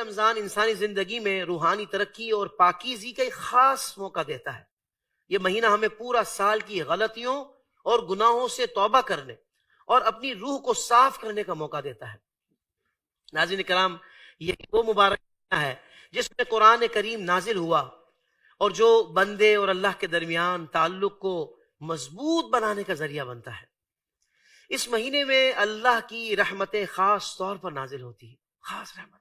رمضان انسانی زندگی میں روحانی ترقی اور پاکیزگی کا ایک خاص موقع دیتا ہے۔ یہ مہینہ ہمیں پورا سال کی غلطیوں اور گناہوں سے توبہ کرنے اور اپنی روح کو صاف کرنے کا موقع دیتا ہے۔ ناظرین کرام، یہ وہ مبارک مہینہ ہے جس میں قرآن کریم نازل ہوا اور جو بندے اور اللہ کے درمیان تعلق کو مضبوط بنانے کا ذریعہ بنتا ہے۔ اس مہینے میں اللہ کی رحمتیں خاص طور پر نازل ہوتی ہیں، خاص رحمت،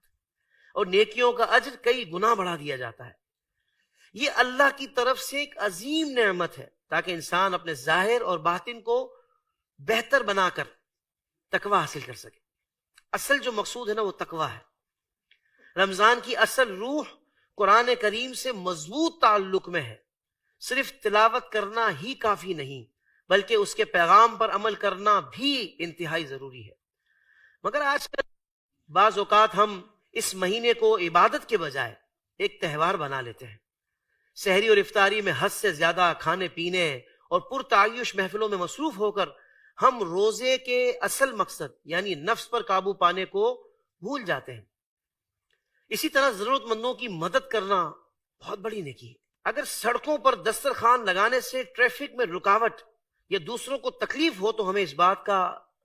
اور نیکیوں کا اجر کئی گنا بڑھا دیا جاتا ہے۔ یہ اللہ کی طرف سے ایک عظیم نعمت ہے تاکہ انسان اپنے ظاہر اور باطن کو بہتر بنا کر تقوی حاصل کر سکے۔ اصل جو مقصود ہے نا وہ تقوی ہے۔ رمضان کی اصل روح قرآن کریم سے مضبوط تعلق میں ہے۔ صرف تلاوت کرنا ہی کافی نہیں بلکہ اس کے پیغام پر عمل کرنا بھی انتہائی ضروری ہے۔ مگر آج کل بعض اوقات ہم اس مہینے کو عبادت کے بجائے ایک تہوار بنا لیتے ہیں۔ سحری اور افطاری میں حد سے زیادہ کھانے پینے اور پرتعیش محفلوں میں مصروف ہو کر ہم روزے کے اصل مقصد یعنی نفس پر قابو پانے کو بھول جاتے ہیں۔ اسی طرح ضرورت مندوں کی مدد کرنا بہت بڑی نیکی ہے۔ اگر سڑکوں پر دسترخوان لگانے سے ٹریفک میں رکاوٹ یا دوسروں کو تکلیف ہو تو ہمیں اس بات کا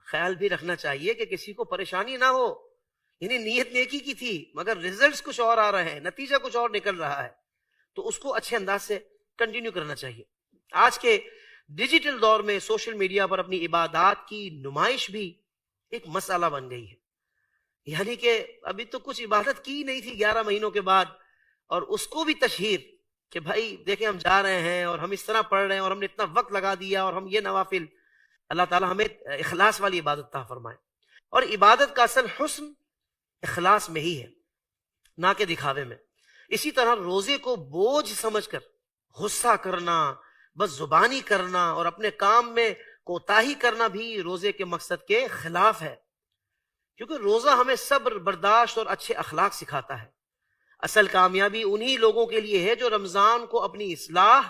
خیال بھی رکھنا چاہیے کہ کسی کو پریشانی نہ ہو، یعنی نیت نیکی کی تھی مگر ریزلٹس کچھ اور آ رہے ہیں، نتیجہ کچھ اور نکل رہا ہے، تو اس کو اچھے انداز سے کنٹینیو کرنا چاہیے۔ آج کے ڈیجیٹل دور میں سوشل میڈیا پر اپنی عبادات کی نمائش بھی ایک مسئلہ بن گئی ہے، یعنی کہ ابھی تو کچھ عبادت کی نہیں تھی 11 مہینوں کے بعد، اور اس کو بھی تشہیر کہ بھائی دیکھیں ہم جا رہے ہیں اور ہم اس طرح پڑھ رہے ہیں اور ہم نے اتنا وقت لگا دیا اور ہم یہ نوافل۔ اللہ تعالی ہمیں اخلاص والی عبادت عطا فرمائے۔ اور عبادت کا اصل حسن اخلاص میں ہی ہے، نہ کہ دکھاوے میں۔ اسی طرح روزے کو بوجھ سمجھ کر غصہ کرنا، بس زبانی کرنا اور اپنے کام میں کوتاہی کرنا بھی روزے کے مقصد کے خلاف ہے، کیونکہ روزہ ہمیں صبر، برداشت اور اچھے اخلاق سکھاتا ہے۔ اصل کامیابی انہی لوگوں کے لیے ہے جو رمضان کو اپنی اصلاح،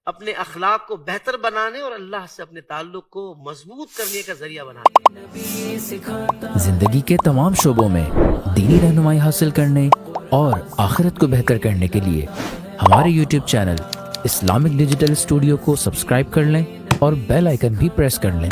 اپنے اخلاق کو بہتر بنانے اور اللہ سے اپنے تعلق کو مضبوط کرنے کا ذریعہ بناتے ہیں۔ زندگی کے تمام شعبوں میں دینی رہنمائی حاصل کرنے اور آخرت کو بہتر کرنے کے لیے ہمارے YouTube channel Islamic digital studio کو سبسکرائب کر لیں اور بیل آئیکن بھی پریس کر لیں۔